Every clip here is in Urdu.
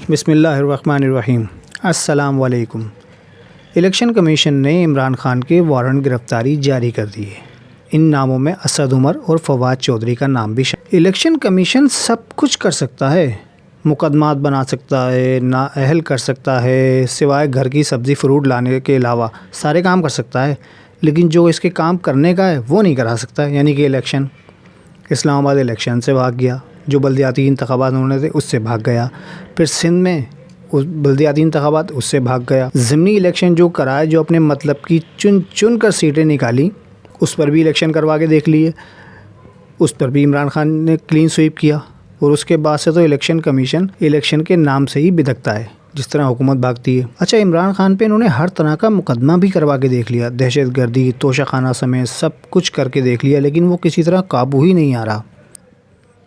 بسم اللہ الرحمن الرحیم۔ السلام علیکم۔ الیکشن کمیشن نے عمران خان کے وارنٹ گرفتاری جاری کر دی ہے۔ ان ناموں میں اسد عمر اور فواد چودھری کا نام بھی شامل۔ الیکشن کمیشن سب کچھ کر سکتا ہے، مقدمات بنا سکتا ہے، نااہل کر سکتا ہے، سوائے گھر کی سبزی فروٹ لانے کے علاوہ سارے کام کر سکتا ہے، لیکن جو اس کے کام کرنے کا ہے وہ نہیں کرا سکتا ہے، یعنی کہ الیکشن۔ اسلام آباد الیکشن سے بھاگ گیا، جو بلدیاتی انتخابات ہونے تھے اس سے بھاگ گیا، پھر سندھ میں بلدیاتی انتخابات اس سے بھاگ گیا، ضمنی الیکشن جو کرائے، جو اپنے مطلب کی چن کر سیٹیں نکالی، اس پر بھی الیکشن کروا کے دیکھ لیے، اس پر بھی عمران خان نے کلین سویپ کیا، اور اس کے بعد سے تو الیکشن کمیشن الیکشن کے نام سے ہی بدکتا ہے، جس طرح حکومت بھاگتی ہے۔ اچھا، عمران خان پہ انہوں نے ہر طرح کا مقدمہ بھی کروا کے دیکھ لیا، دہشت گردی، توشہ خانہ سمیت سب کچھ کر کے دیکھ لیا، لیکن وہ کسی طرح قابو ہی نہیں آ رہا،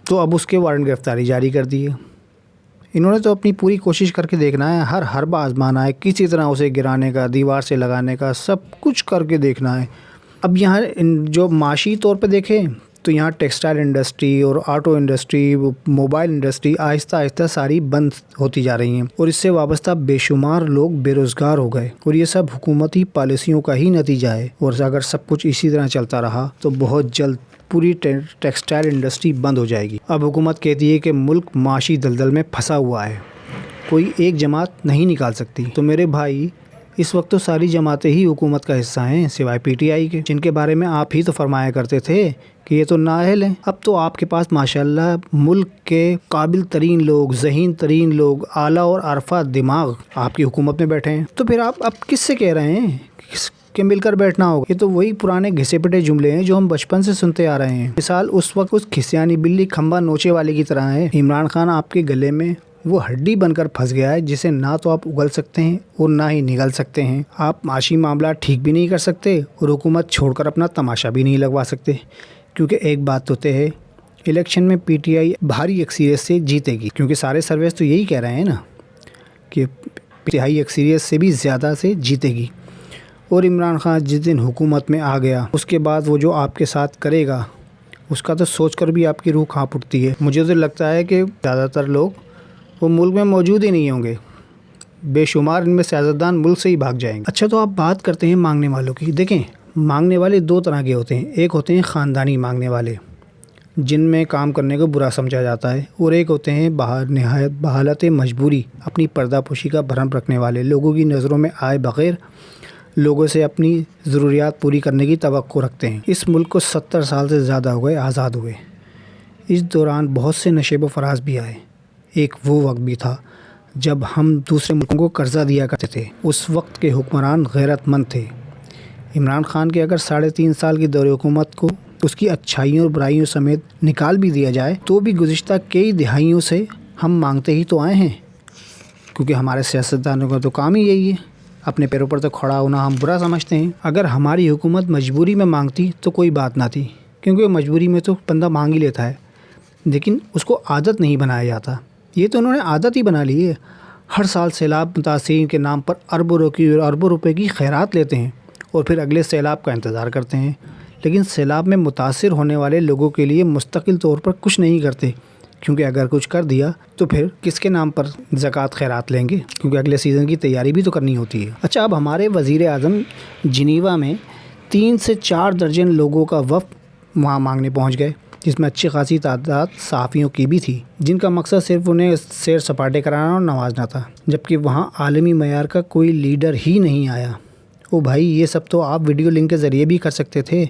تو اب اس کے وارنٹ گرفتاری جاری کر دی ہے۔ انہوں نے تو اپنی پوری کوشش کر کے دیکھنا ہے، ہر حربہ آزمانا ہے، کسی طرح اسے گرانے کا، دیوار سے لگانے کا، سب کچھ کر کے دیکھنا ہے۔ اب یہاں جو معاشی طور پہ دیکھیں تو یہاں ٹیکسٹائل انڈسٹری اور آٹو انڈسٹری، موبائل انڈسٹری آہستہ آہستہ ساری بند ہوتی جا رہی ہیں، اور اس سے وابستہ بے شمار لوگ بے روزگار ہو گئے، اور یہ سب حکومتی پالیسیوں کا ہی نتیجہ ہے، اور اگر سب کچھ اسی طرح چلتا رہا تو بہت جلد پوری ٹیکسٹائل انڈسٹری بند ہو جائے گی۔ اب حکومت کہتی ہے کہ ملک معاشی دلدل میں پھنسا ہوا ہے، کوئی ایک جماعت نہیں نکال سکتی، تو میرے بھائی اس وقت تو ساری جماعتیں ہی حکومت کا حصہ ہیں، سوائے پی ٹی آئی کے، جن کے بارے میں آپ ہی تو فرمایا کرتے تھے کہ یہ تو نااہل ہیں۔ اب تو آپ کے پاس ماشاءاللہ ملک کے قابل ترین لوگ، ذہین ترین لوگ، اعلیٰ اور عرفہ دماغ آپ کی حکومت میں بیٹھے ہیں، تو پھر آپ اب کس سے کہہ رہے ہیں کہ مل کر بیٹھنا ہوگا؟ یہ تو وہی پرانے گھسے پٹے جملے ہیں جو ہم بچپن سے سنتے آ رہے ہیں۔ مثال اس وقت اس کھسیانی بلی کھمبا نوچے والے کی طرح ہے۔ عمران خان آپ کے گلے میں وہ ہڈی بن کر پھنس گیا ہے جسے نہ تو آپ اگل سکتے ہیں اور نہ ہی نگل سکتے ہیں۔ آپ معاشی معاملات ٹھیک بھی نہیں کر سکتے اور حکومت چھوڑ کر اپنا تماشا بھی نہیں لگوا سکتے، کیونکہ ایک بات تو طے ہے، الیکشن میں پی ٹی آئی بھاری اکثریت سے جیتے گی، کیونکہ سارے سرویز تو یہی کہہ رہے ہیں نا کہ انتہائی اکثریت سے بھی زیادہ سے جیتے گی۔ اور عمران خان جس دن حکومت میں آ گیا، اس کے بعد وہ جو آپ کے ساتھ کرے گا، اس کا تو سوچ کر بھی آپ کی روح کانپ اٹھتی ہے۔ مجھے تو لگتا ہے کہ زیادہ تر لوگ وہ ملک میں موجود ہی نہیں ہوں گے، بے شمار ان میں سیاستدان ملک سے ہی بھاگ جائیں گے۔ اچھا، تو آپ بات کرتے ہیں مانگنے والوں کی۔ دیکھیں، مانگنے والے دو طرح کے ہوتے ہیں، ایک ہوتے ہیں خاندانی مانگنے والے جن میں کام کرنے کو برا سمجھا جاتا ہے، اور ایک ہوتے ہیں نہایت بحالت مجبوری اپنی پردہ پوشی کا بھرم رکھنے والے، لوگوں کی نظروں میں آئے بغیر لوگوں سے اپنی ضروریات پوری کرنے کی توقع رکھتے ہیں۔ اس ملک کو 70 سال سے زیادہ ہو گئے آزاد ہوئے، اس دوران بہت سے نشیب و فراز بھی آئے۔ ایک وہ وقت بھی تھا جب ہم دوسرے ملکوں کو قرضہ دیا کرتے تھے، اس وقت کے حکمران غیرت مند تھے۔ عمران خان کے اگر 3.5 سال کی دور حکومت کو اس کی اچھائیوں اور برائیوں سمیت نکال بھی دیا جائے تو بھی گزشتہ کئی دہائیوں سے ہم مانگتے ہی تو آئے ہیں، کیونکہ ہمارے سیاستدانوں کا تو کام ہی یہی ہے، اپنے پیروں پر تو کھڑا ہونا ہم برا سمجھتے ہیں۔ اگر ہماری حکومت مجبوری میں مانگتی تو کوئی بات نہ تھی، کیونکہ مجبوری میں تو بندہ مانگ ہی لیتا ہے، لیکن اس کو عادت نہیں بنایا جاتا۔ یہ تو انہوں نے عادت ہی بنا لی ہے، ہر سال سیلاب متاثرین کے نام پر اربوں روپے کی خیرات لیتے ہیں اور پھر اگلے سیلاب کا انتظار کرتے ہیں، لیکن سیلاب میں متاثر ہونے والے لوگوں کے لیے مستقل طور پر کچھ نہیں کرتے، کیونکہ اگر کچھ کر دیا تو پھر کس کے نام پر زکوٰۃ خیرات لیں گے، کیونکہ اگلے سیزن کی تیاری بھی تو کرنی ہوتی ہے۔ اچھا، اب ہمارے وزیر اعظم جنیوا میں 3 سے 4 درجن لوگوں کا وفد وہاں مانگنے پہنچ گئے، جس میں اچھی خاصی تعداد صحافیوں کی بھی تھی، جن کا مقصد صرف انہیں سیر سپاٹے کرانا اور نوازنا تھا، جبکہ وہاں عالمی معیار کا کوئی لیڈر ہی نہیں آیا۔ او بھائی، یہ سب تو آپ ویڈیو لنک کے ذریعے بھی کر سکتے تھے،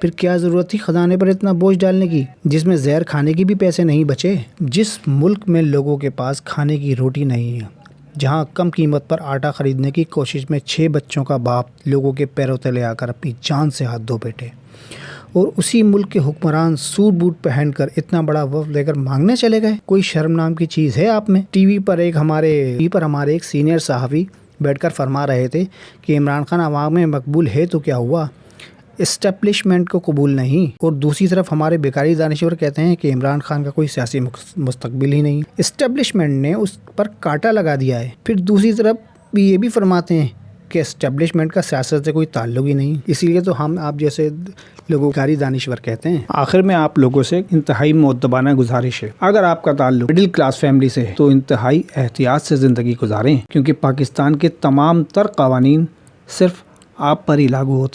پھر کیا ضرورت تھی خزانے پر اتنا بوجھ ڈالنے کی جس میں زہر کھانے کی بھی پیسے نہیں بچے؟ جس ملک میں لوگوں کے پاس کھانے کی روٹی نہیں ہے، جہاں کم قیمت پر آٹا خریدنے کی کوشش میں 6 بچوں کا باپ لوگوں کے پیروں تلے آ کر اپنی جان سے ہاتھ دھو بیٹھے، اور اسی ملک کے حکمران سوٹ بوٹ پہن کر اتنا بڑا وفد لے کر مانگنے چلے گئے، کوئی شرم نام کی چیز ہے آپ میں؟ ٹی وی پر ہمارے ایک سینئر صحافی بیٹھ کر فرما رہے تھے کہ عمران خان عوام میں مقبول ہے تو کیا ہوا، اسٹیبلشمنٹ کو قبول نہیں، اور دوسری طرف ہمارے بیکاری دانشور کہتے ہیں کہ عمران خان کا کوئی سیاسی مستقبل ہی نہیں، اسٹیبلشمنٹ نے اس پر کانٹا لگا دیا ہے۔ پھر دوسری طرف یہ بھی فرماتے ہیں کہ اسٹیبلشمنٹ کا سیاست سے کوئی تعلق ہی نہیں، اسی لیے تو ہم آپ جیسے لوگوں کاری دانشور کہتے ہیں۔ آخر میں آپ لوگوں سے انتہائی مؤدبانہ گزارش ہے، اگر آپ کا تعلق مڈل کلاس فیملی سے ہے تو انتہائی احتیاط سے زندگی گزاریں، کیونکہ پاکستان کے تمام تر قوانین صرف آپ پر ہی لاگو ہوتے ہیں۔